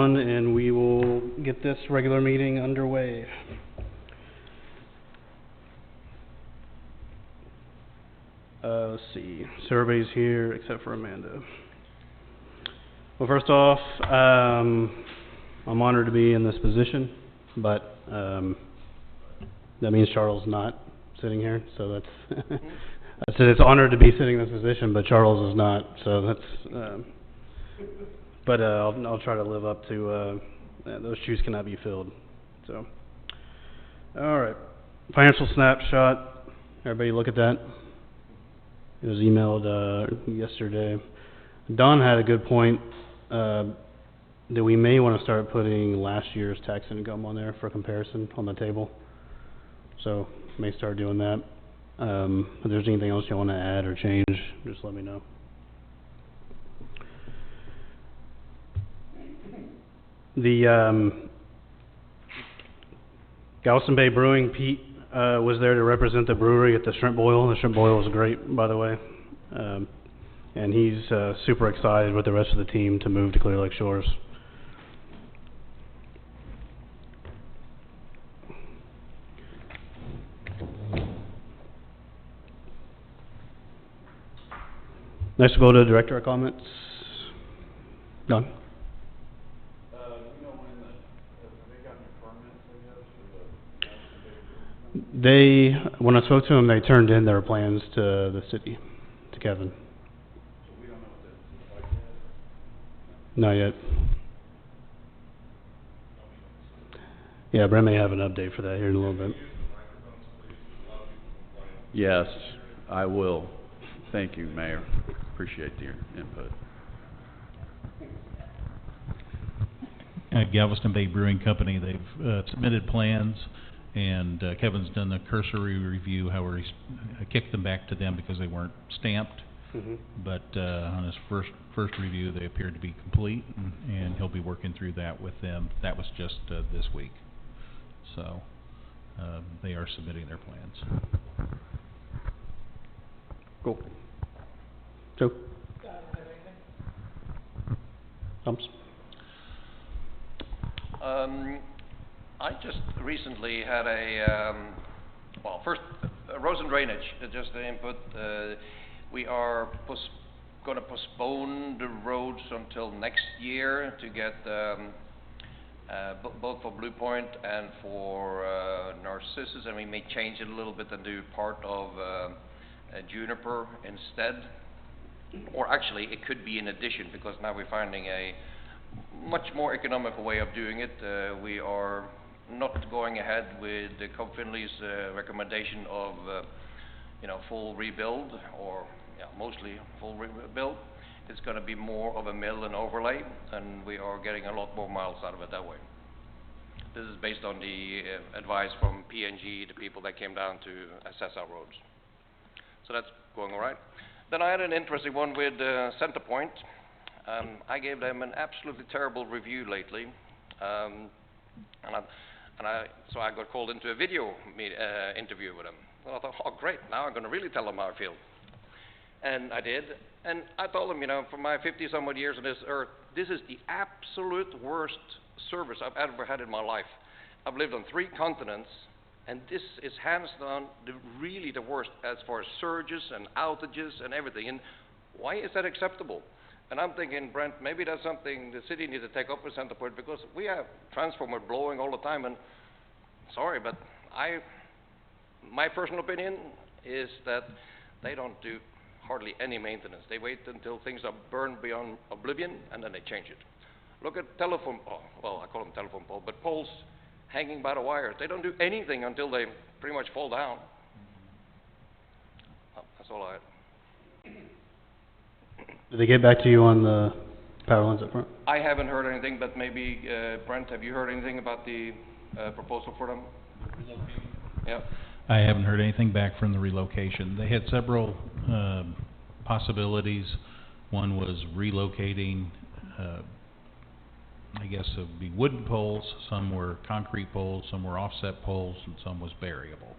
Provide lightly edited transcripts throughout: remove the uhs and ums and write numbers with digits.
And we will get this regular meeting underway. Let's see, surveys here except for Amanda. Well, first off, I'm honored to be in this position, but that means Charles not sitting here, so that's I said it's honored to be sitting in this position, but Charles is not, so that's but I'll try to live up to those shoes cannot be filled. So, all right, financial snapshot. Everybody look at that. It was emailed yesterday. Don had a good point that we may want to start putting last year's tax income on there for comparison on the table. So may start doing that. If there's anything else you want to add or change, just let me know. The Galveston Bay Brewing, Pete was there to represent the brewery at the shrimp boil. The shrimp boil was great, by the way. And he's super excited with the rest of the team to move to Clear Lake Shores. Next, we'll go to director comments. Don? When I spoke to them, they turned in their plans to the city, to Kevin. So we don't know what this is like yet? Not yet. Yeah, Brent may have an update for that here in a little bit. Yes, I will. Thank you, Mayor. Appreciate your input. Galveston Bay Brewing Company, they've submitted plans, and Kevin's done a cursory review. However, he's kicked them back to them because they weren't stamped. Mm-hmm. But on his first review, they appeared to be complete, and he'll be working through that with them. That was just this week. So they are submitting their plans. Cool. Joe? Thumbs? I just recently had well, first, roads and drainage, just the input. We are going to postpone the roads until next year to get both for Blue Point and for Narcissus, and we may change it a little bit and do part of Juniper instead. Or actually, it could be in addition, because now we're finding a much more economical way of doing it. We are not going ahead with the Cobb Finley's recommendation of, full rebuild, or mostly full rebuild. It's going to be more of a mill and overlay, and we are getting a lot more miles out of it that way. This is based on the advice from P&G, the people that came down to assess our roads. So that's going all right. Then I had an interesting one with Centerpoint. I gave them an absolutely terrible review lately, so I got called into a video interview with them. And I thought, oh great, now I'm going to really tell them how I feel. And I did, and I told them, for my 50-some odd years on this earth, this is the absolute worst service I've ever had in my life. I've lived on 3 continents, and this is hands down really the worst as far as surges and outages and everything. And why is that acceptable? And I'm thinking, Brent, maybe that's something the city needs to take up with Centerpoint, because we have transformer blowing all the time, and sorry, but my personal opinion is that they don't do hardly any maintenance. They wait until things are burned beyond oblivion, and then they change it. Look at telephone, well, I call them telephone poles, but poles hanging by the wires. They don't do anything until they pretty much fall down. That's all I had. Did they get back to you on the power lines up front? I haven't heard anything, but maybe, Brent, have you heard anything about the proposal for them? Relocation? Yeah. I haven't heard anything back from the relocation. They had several possibilities. One was relocating, I guess it would be wooden poles. Some were concrete poles, some were offset poles, and some was variable.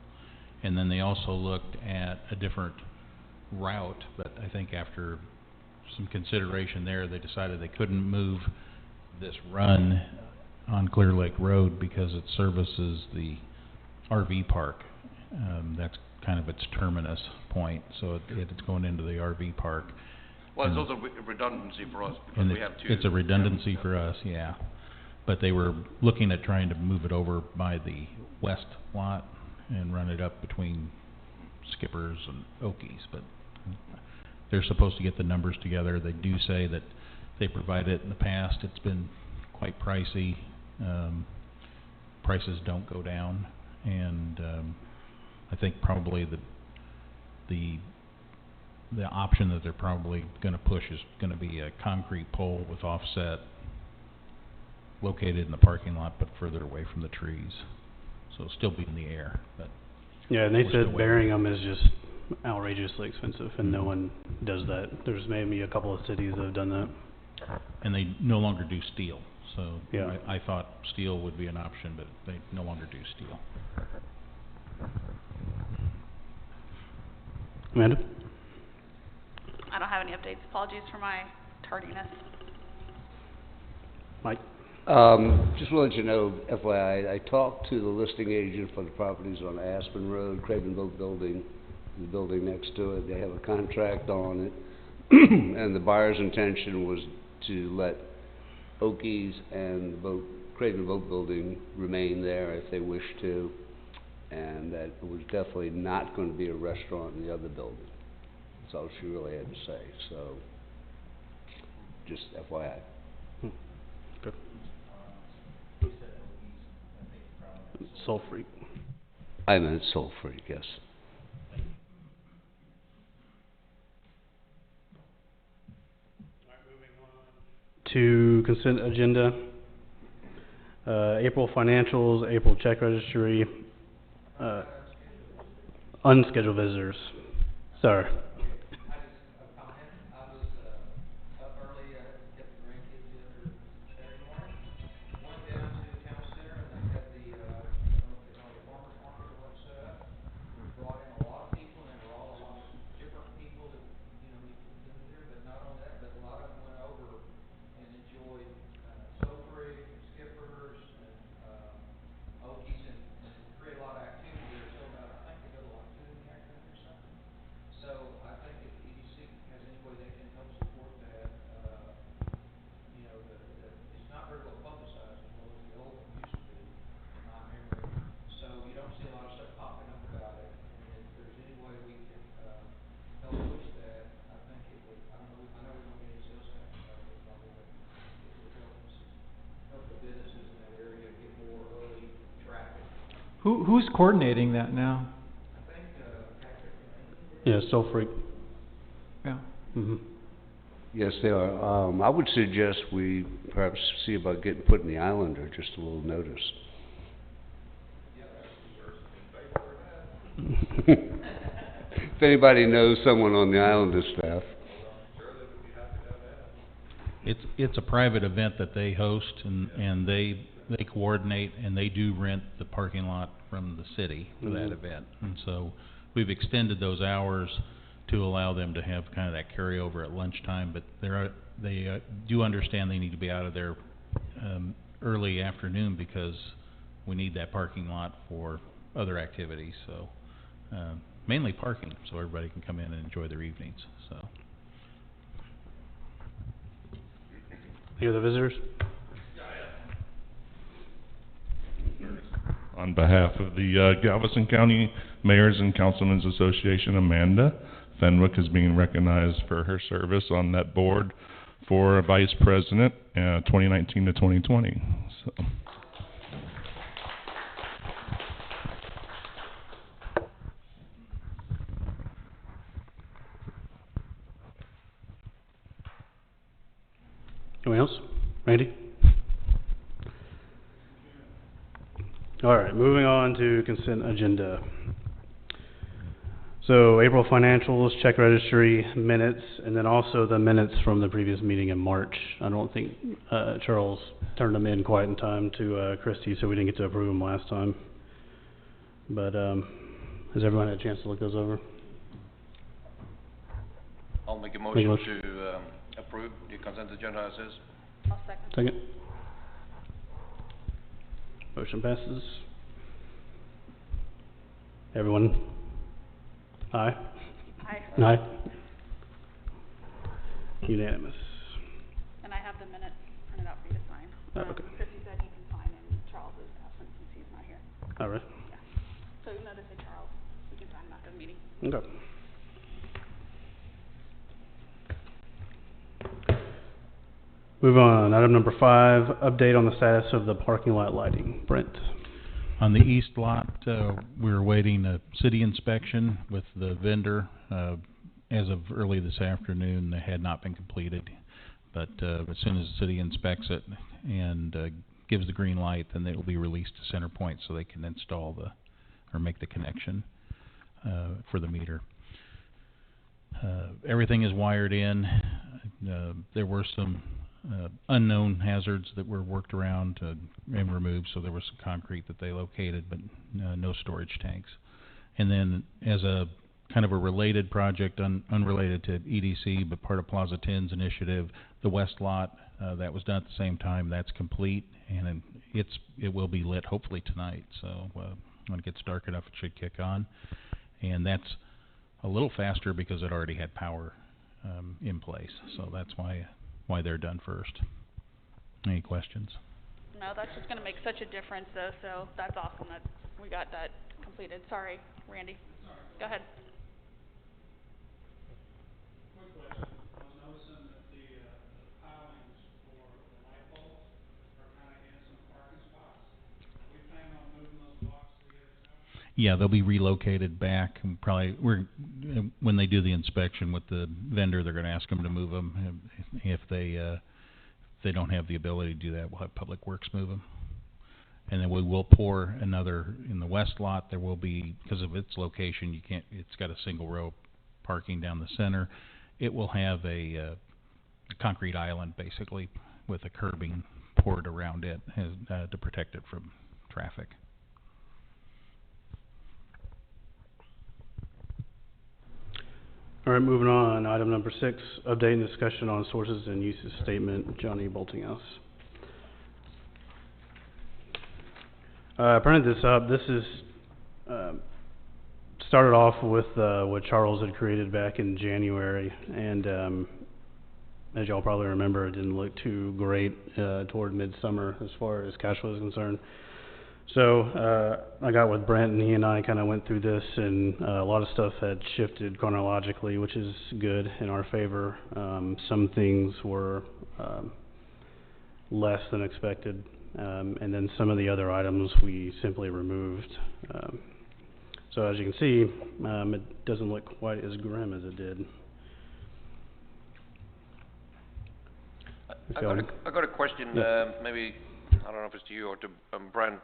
And then they also looked at a different route, but I think after some consideration there, they decided they couldn't move this run on Clear Lake Road because it services the RV park. That's kind of its terminus point, so it's going into the RV park. Well, it's And- also redundancy for us because And we have two. it's a redundancy for us, yeah. But they were looking at trying to move it over by the west lot and run it up between Skippers and Okies, but they're supposed to get the numbers together. They do say that they provided it in the past. It's been quite pricey. Prices don't go down, and I think probably the option that they're probably going to push is going to be a concrete pole with offset located in the parking lot but further away from the trees. So it'll still be in the air, but Yeah, and they We're still said burying them is just outrageously expensive, and no one does that. There's maybe a couple of cities that have done that. and they no longer do steel. So Yeah. I thought steel would be an option, but they no longer do steel. Amanda? I don't have any updates. Apologies for my tardiness. Mike? Just wanted you to know, FYI, I talked to the listing agent for the properties on Aspen Road, Craven Boat Building, the building next to it. They have a contract on it. And the buyer's intention was to let Okies and the Craven Boat Building remain there if they wish to. And that it was definitely not going to be a restaurant in the other building. That's all she really had to say, so just FYI. Good. Soul Freak. I meant Soul Freak, yes. To consent agenda, April financials, April check registry, unscheduled visitors. Sorry. Who's coordinating that now? Yeah, Soul Freak. Yeah. Mm-hmm. Yes, they are. I would suggest we perhaps see about putting the Islander, just a little notice. If anybody knows someone on the Islander staff. It's a private event that they host, and they coordinate, and they do rent the parking lot from the city for that event. And so we've extended those hours to allow them to have kind of that carryover at lunchtime, but they do understand they need to be out of there early afternoon because we need that parking lot for other activities. So mainly parking, so everybody can come in and enjoy their evenings. So. Any other visitors? On behalf of the Galveston County Mayors and Councilmen's Association, Amanda Fenwick is being recognized for her service on that board for Vice President 2019 to 2020. So. Anyone else? Randy? All right, moving on to consent agenda. So April financials, check registry, minutes, and then also the minutes from the previous meeting in March. I don't think Charles turned them in quite in time to Christie, so we didn't get to approve them last time. But has everyone had a chance to look those over? I'll make a motion to approve the consent agenda as is. I'll second. Second? Motion passes. Everyone? Aye? Aye. Aye. Unanimous. And I have the minutes printed out for you to sign. Oh, okay. Chrissy said he can sign and Charles is absent since he's not here. All right. Yeah. So even though this is Charles, we can sign him after the meeting. Okay. Move on. Item number 5, update on the status of the parking lot lighting. Brent? On the east lot, we're waiting a city inspection with the vendor. As of early this afternoon, they had not been completed. But as soon as the city inspects it and gives the green light, then it will be released to CenterPoint so they can install or make the connection for the meter. Everything is wired in. There were some unknown hazards that were worked around and removed, so there was some concrete that they located, but no storage tanks. And then as a kind of a related project, unrelated to EDC, but part of Plaza 10's initiative, the west lot, that was done at the same time, that's complete, and it will be lit hopefully tonight, so when it gets dark enough it should kick on. And that's a little faster because it already had power in place, so that's why they're done first. Any questions? No, that's just gonna make such a difference though, so that's awesome that we got that completed. Sorry, Randy. Go ahead. Yeah, they'll be relocated back, and probably when they do the inspection with the vendor, they're going to ask them to move them. If they don't have the ability to do that, we'll have Public Works move them. And then we will pour another in the west lot. There will be, because of its location, it's got a single row parking down the center. It will have a concrete island basically with a curbing poured around it to protect it from traffic. All right, moving on. Item number 6, update and discussion on sources and uses statement. Johnny Boltinghouse. I printed this up. This is started off with what Charles had created back in January, and as y'all probably remember, it didn't look too great toward midsummer as far as cash flow is concerned. So I got with Brent, and he and I kind of went through this, and a lot of stuff had shifted chronologically, which is good in our favor. Some things were less than expected, and then some of the other items we simply removed. So as you can see, it doesn't look quite as grim as it did. I got a question. Yeah. Maybe I don't know if it's to you or to Brent.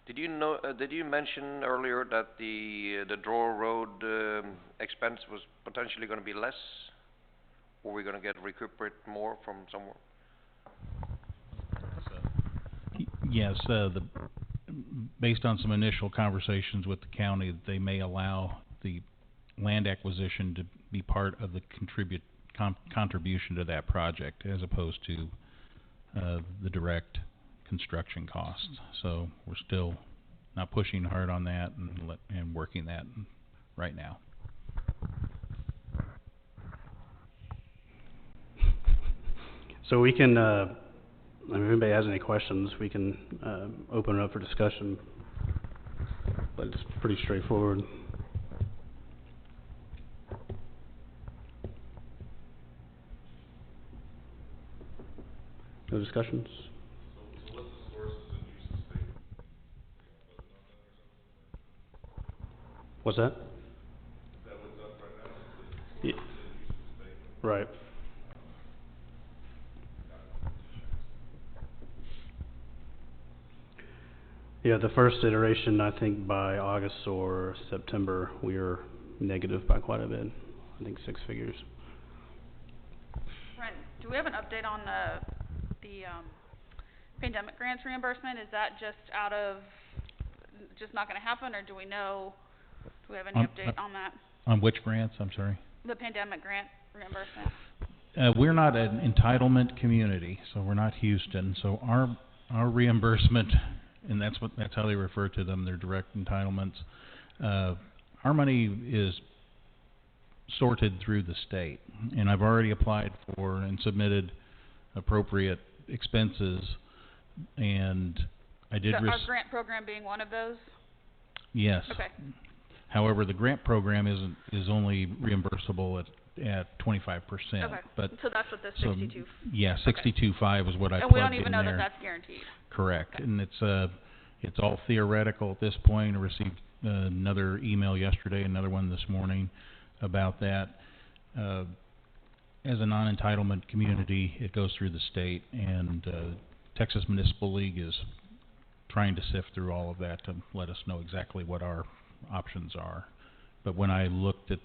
Did you mention earlier that the Draw Road expense was potentially going to be less, or we're going to recuperate more from somewhere? Yes, based on some initial conversations with the county, they may allow the land acquisition to be part of the contribution to that project, as opposed to the direct construction costs. So we're still not pushing hard on that and working that right now. So we can, if anybody has any questions, we can open it up for discussion, but it's pretty straightforward. No discussions? So what's the sources and uses statement? What's that? Is that what's up right now? Yeah. Sources and uses statement? Right. Yeah, the first iteration, I think by August or September, we were negative by quite a bit. I think 6 figures. Brent, do we have an update on the pandemic grants reimbursement? Is that just not going to happen, or do we have any update on that? On which grants? I'm sorry. The pandemic grant reimbursement. We're not an entitlement community, so we're not Houston. So our reimbursement and that's how they refer to them, they're direct entitlements. Our money is sorted through the state, and I've already applied for and submitted appropriate expenses, and I did So our grant program being one of those? yes. Okay. However, the grant program is only reimbursable at 25%. Okay. But So that's what the so, 62. yeah, 62.5 is what I And plugged we don't in even know that there. that's guaranteed. Correct, Okay. and it's all theoretical at this point. I received another email yesterday, another one this morning about that. As a non-entitlement community, it goes through the state, and Texas Municipal League is trying to sift through all of that to let us know exactly what our options are. But when I looked at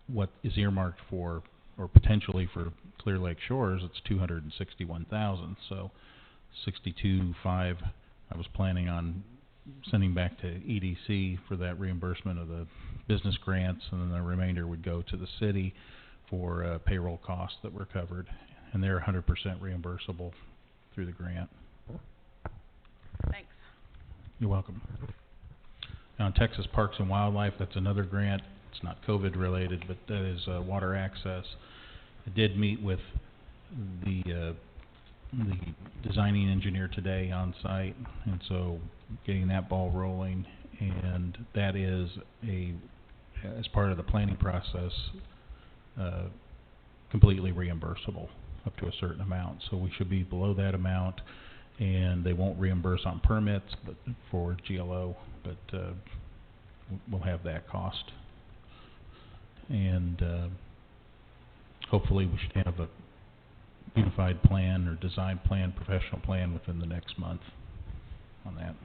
what is earmarked for, or potentially for Clear Lake Shores, it's $261,000. So 62.5, I was planning on sending back to EDC for that reimbursement of the business grants, and then the remainder would go to the city for payroll costs that were covered, and they're 100% reimbursable through the grant. Thanks. You're welcome. Now, Texas Parks and Wildlife, that's another grant. It's not COVID related, but that is water access. I did meet with the designing engineer today on site, and so getting that ball rolling, and that is as part of the planning process, completely reimbursable up to a certain amount. So we should be below that amount, and they won't reimburse on permits, but for GLO, but we'll have that cost. And hopefully we should have a unified plan or design plan, professional plan within the next month on that.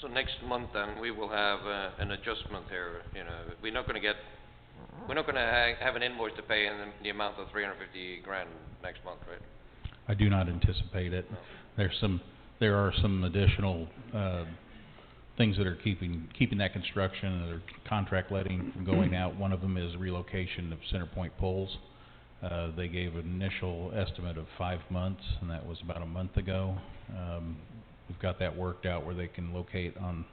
So next month then, we will have an adjustment here, you know, we're not gonna have an invoice to pay in the amount of $350,000 next month, right? I do not anticipate it. No. There are some additional things that are keeping that construction or contract letting from going out. One of them is relocation of center point poles. They gave an initial estimate of 5 months, and that was about a month ago. We've got that worked out where they can locate on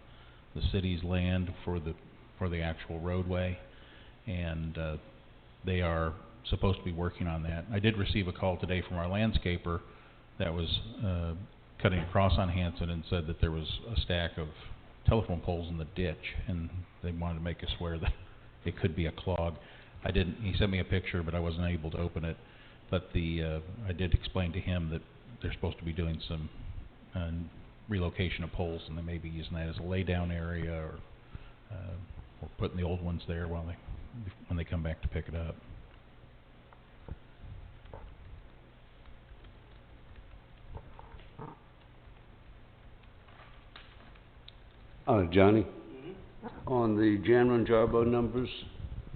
the city's land for the actual roadway, and they are supposed to be working on that. I did receive a call today from our landscaper that was cutting across on Hanson and said that there was a stack of telephone poles in the ditch, and they wanted to make us aware that it could be a clog. He sent me a picture, but I wasn't able to open it. But I did explain to him that they're supposed to be doing some relocation of poles, and they may be using that as a lay-down area, or putting the old ones there when they come back to pick it up. Johnny? On the Jan and Jarbo numbers,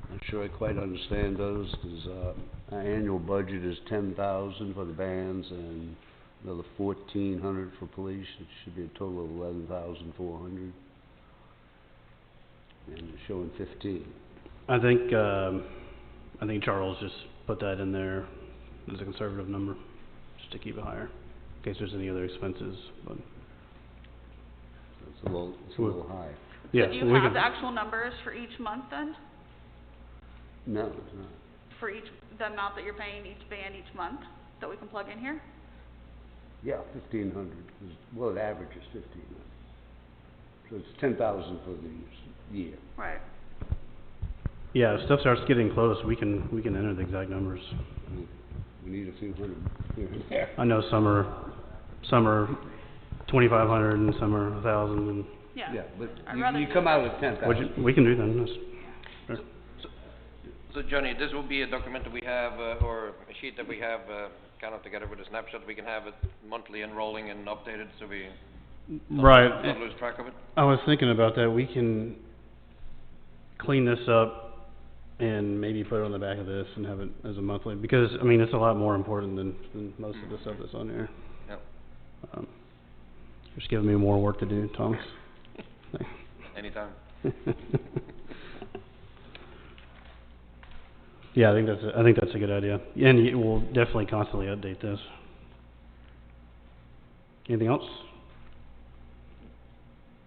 I'm not sure I quite understand those, because our annual budget is $10,000 for the bands and another $1,400 for police. It should be a total of $11,400. And it's showing 15. I think Charles just put that in there as a conservative number, just to keep it higher, in case there's any other expenses, but. It's a little high. Yeah, So do you we have can- the actual numbers for each month then? No, it's not. For the amount that you're paying each band each month that we can plug in here? Yeah, 1,500. Well, the average is 1,500. So it's 10,000 for the year. Right. Yeah, if stuff starts getting close, we can enter the exact numbers. We need a few hundred here and there. I know some are 2,500 and some are 1,000, and Yeah. Yeah, but I'd rather you do come that. out at 10,000. we can do that. Sure. So Johnny, this will be a document that we have, or a sheet that we have, kind of together with a snapshot, we can have it monthly and rolling and updated, so we Right. not lose track of it? I was thinking about that. We can clean this up and maybe put it on the back of this and have it as a monthly, because, I mean, it's a lot more important than most of the stuff that's on here. Yep. Just giving me more work to do, Thomas. Anytime. Yeah, I think that's a good idea. And we'll definitely constantly update this. Anything else?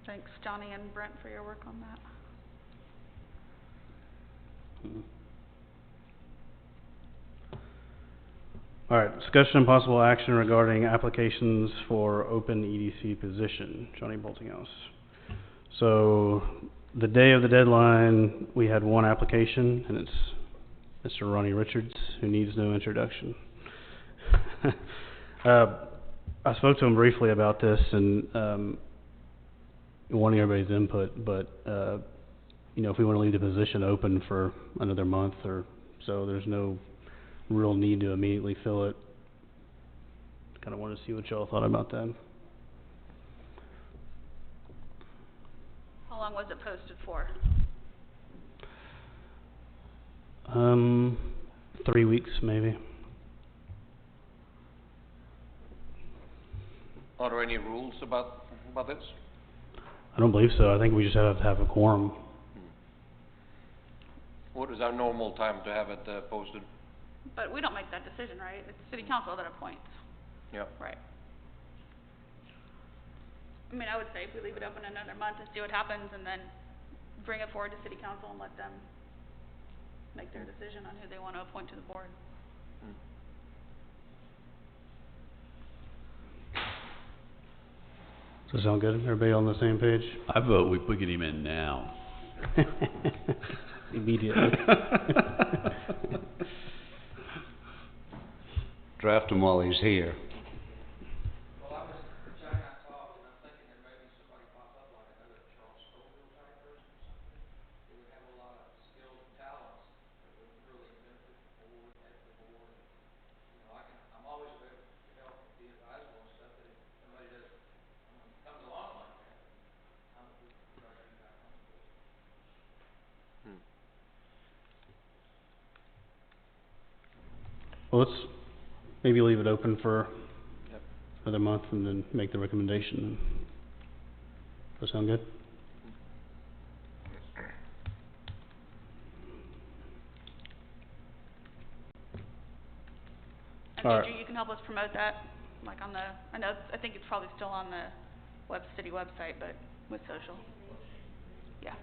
Thanks, Johnny and Brent, for your work on that. All right, discussion and possible action regarding applications for open EDC position. Johnny Boltinghouse. So, the day of the deadline, we had one application, and it's Mr. Ronnie Richards, who needs no introduction. I spoke to him briefly about this and wanting everybody's input, but you know, if we want to leave the position open for another month or so, there's no real need to immediately fill it. Kind of want to see what y'all thought about that. How long was it posted for? 3 weeks maybe. Are there any rules about this? I don't believe so. I think we just have to have a quorum. What is our normal time to have it posted? But we don't make that decision, right? It's city council that appoints. Yep. Right. I mean, I would say if we leave it open another month and see what happens, and then bring it forward to city council and let them make their decision on who they want to appoint to the board. Does that sound good? Everybody on the same page? I vote we get him in now. Immediately. Draft him while he's here. Well, let's maybe leave it open for another month and then make the recommendation. Does that sound good? And All Andrew, right. you can help us promote that, like on the, I think it's probably still on the city website, but with social. Yeah,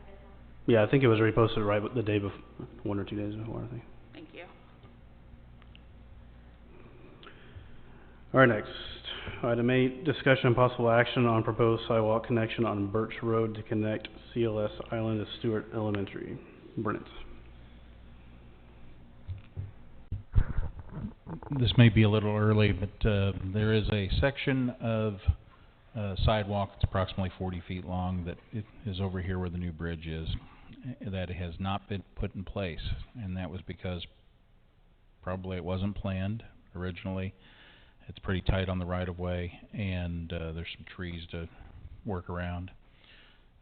Yeah, I think it was reposted right the day before, 1 or 2 days before, I think. thank you. All right, next. Item 8, discussion and possible action on proposed sidewalk connection on Birch Road to connect CLS Island to Stewart Elementary. Brent. This may be a little early, but there is a section of sidewalk that's approximately 40 feet long that is over here where the new bridge is, that has not been put in place, and that was because probably it wasn't planned originally. It's pretty tight on the right-of-way, and there's some trees to work around.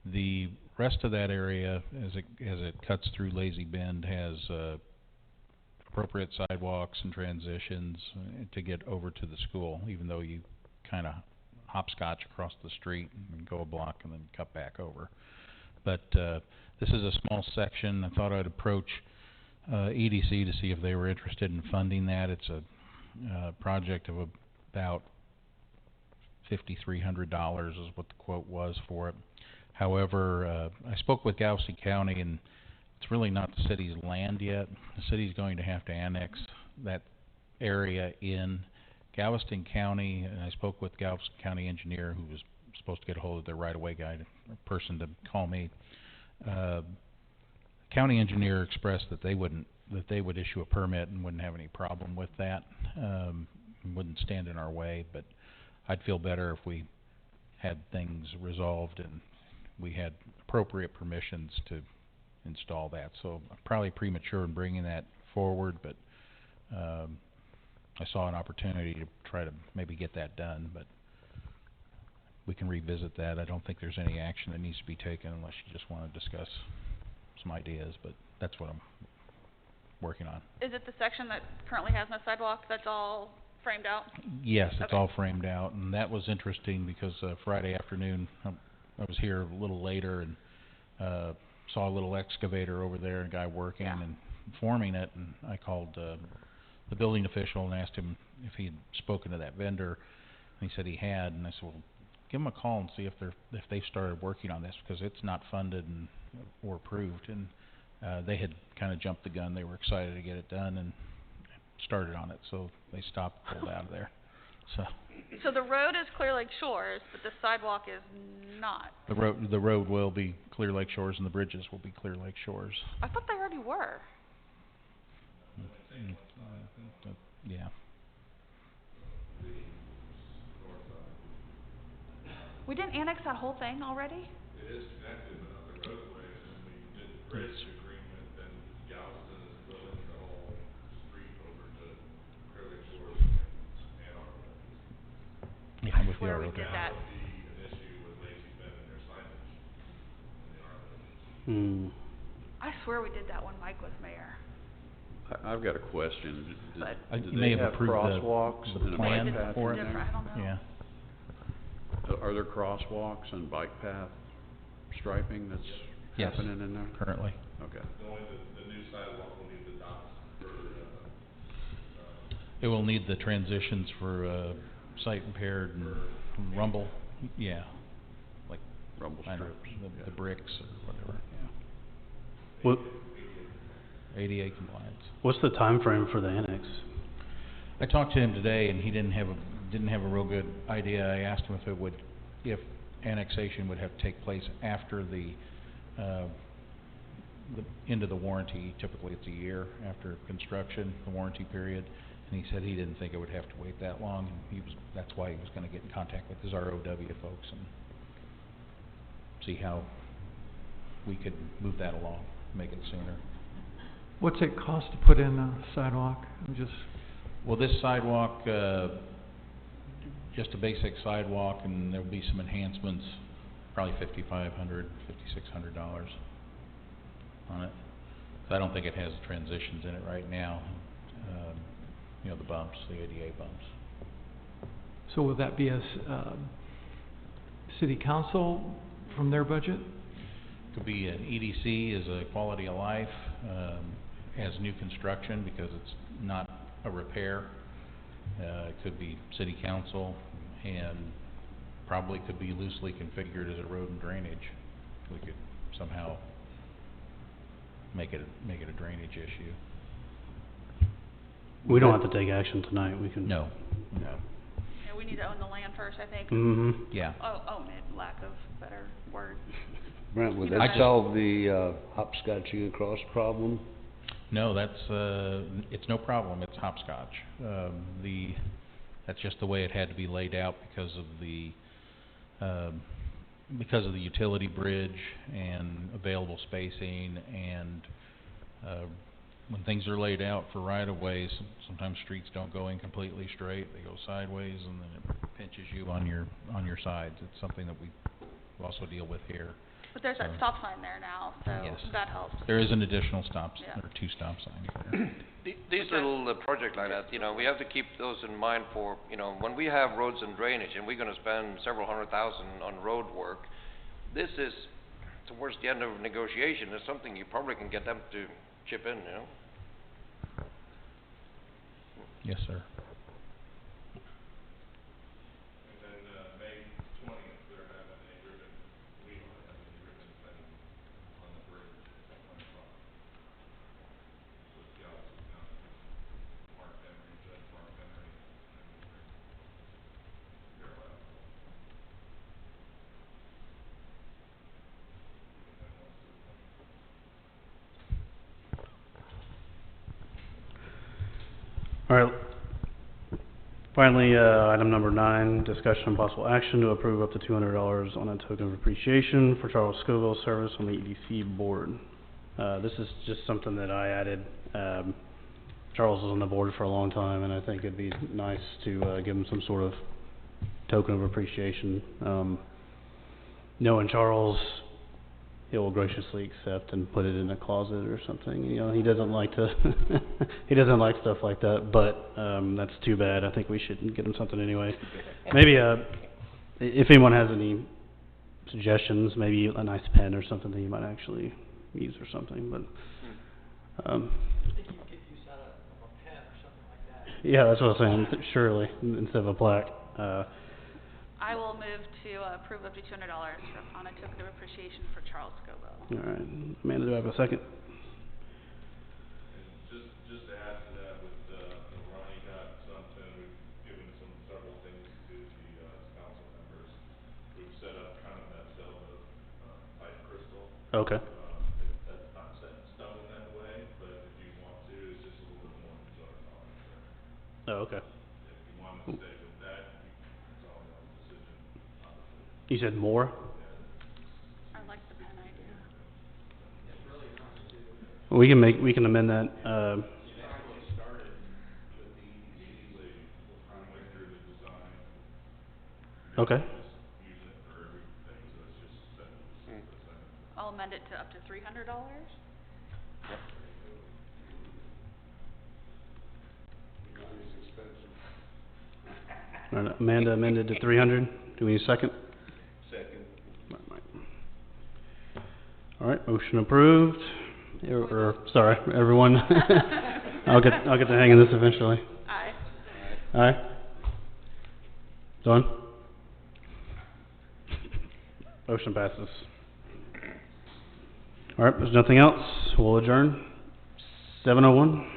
The rest of that area, as it cuts through Lazy Bend, has appropriate sidewalks and transitions to get over to the school, even though you kind of hopscotch across the street and go a block and then cut back over. But this is a small section. I thought I'd approach EDC to see if they were interested in funding that. It's a project of about $5,300 is what the quote was for it. However, I spoke with Galveston County, and it's really not the city's land yet. The city's going to have to annex that area in. Galveston County, and I spoke with Galveston County engineer, who was supposed to get a hold of their right-of-way guy, a person to call me. County engineer expressed that they would issue a permit and wouldn't have any problem with that, wouldn't stand in our way, but I'd feel better if we had things resolved and we had appropriate permissions to install that. So I'm probably premature in bringing that forward, but I saw an opportunity to try to maybe get that done, but we can revisit that. I don't think there's any action that needs to be taken unless you just want to discuss some ideas, but that's what I'm working on. Is it the section that currently has no sidewalk that's all framed out? Yes, it's Okay. all framed out, and that was interesting because Friday afternoon I was here a little later and saw a little excavator over there, a guy working and forming it, and I called the building official and asked him if he had spoken to that vendor. And he said he had, and I said, well, give them a call and see if they've started working on this, because it's not funded or approved. And they had kind of jumped the gun. They were excited to get it done and started on it, so they stopped, pulled out of there. So the road is Clear Lake Shores, but the sidewalk is not. The road will be Clear Lake Shores, and the bridges will be Clear Lake Shores. I thought they already were. Yeah. We didn't annex that whole thing already? It is connected, but not the roadways, and we did the bridge agreement, and Galveston is building the whole street over to Clear Lake Shores and our road. Yeah, I with the swear we road. did that. That would be an issue with Lazy Ben and their signage in the R road. I swear we did that when Mike was mayor. I've got a question. But- Do You may they have have approved crosswalks the and a plan bike path for in it. there? I don't know. Yeah. Are there crosswalks and bike path striping that's Yes. happening in there? Currently. Okay. Only the new sidewalk will need the dots for, It will need the transitions for sight impaired and rumble. Yeah. Like, Rumble I don't know, strips. the bricks or whatever, yeah. What, ADA compliance. what's the time frame for the annex? I talked to him today, and he didn't have a real good idea. I asked him if annexation would have to take place after the end of the warranty. Typically, it's a year after construction, the warranty period. And he said he didn't think it would have to wait that long. And that's why he was going to get in contact with his ROW folks and see how we could move that along, make it sooner. What's it cost to put in a sidewalk? Well, this sidewalk, just a basic sidewalk, and there'll be some enhancements, probably $5,600 on it. So I don't think it has transitions in it right now. The bumps, the ADA bumps. So will that be city council from their budget? Could be an EDC as a quality of life, as new construction, because it's not a repair. It could be city council, and probably could be loosely configured as a road and drainage. We could somehow make it a drainage issue. We don't have to take action tonight, we can. No. Yeah, we need to own the land first, I think. Mm-hmm. Yeah. Own it, lack of better word. Brent, would You know, that I- solve the hopscotching across problem? No, that's it's no problem. It's hopscotch. That's just the way it had to be laid out because of the utility bridge and available spacing, and when things are laid out for right-of-ways, sometimes streets don't go in completely straight. They go sideways, and then it pinches you on your sides. It's something that we also deal with here. But there's that stop sign there now, so Yes. that helps. There is an additional stop, Yeah. or 2 stop signs there. These little projects like that, we have to keep those in mind for, when we have roads and drainage, and we're gonna spend several $100,000 on road work, this is towards the end of negotiation. It's something you probably can get them to chip in, Yes, sir. And then, May 20th, they're having a ribbon, we are having a ribbon cutting on the bridge at 1 o'clock. With Galveston County, Mark Henry, Judge Mark Henry, and Carol Apple. All right. Finally, item number 9, discussion and possible action to approve up to $200 on a token of appreciation for Charles Scoville's service on the EDC board. This is just something that I added. Charles was on the board for a long time, and I think it'd be nice to give him some sort of token of appreciation. Knowing Charles, he'll graciously accept and put it in a closet or something. He doesn't like to he doesn't like stuff like that, but that's too bad. I think we should get him something anyway. Maybe if anyone has any suggestions, maybe a nice pen or something that you might actually use or something, but I think you could get use out of a pen or something like that. yeah, that's what I was saying, surely, instead of a plaque. I will move to approve up to $200 on a token of appreciation for Charles Scobo. All right, Amanda, do I have a second? Just to add to that, with, Ronnie got something, we've given several things to the, council members. We've set up kind of that Zelda, type crystal. Okay. That's not set in stone that way, but if you want to, it's just a little bit more exotic on it. Oh, okay. If you want to stay with that, it's all your decision, obviously. You said more? I like the pen idea. We can amend that, okay. I'll amend it to up to $300. All right, Amanda amended to 300. Do we need a second? Second. All right, motion approved. Sorry, everyone. I'll get the hang of this eventually. Aye. Aye. Dawn? Motion passes. All right, there's nothing else. We'll adjourn. 7:01.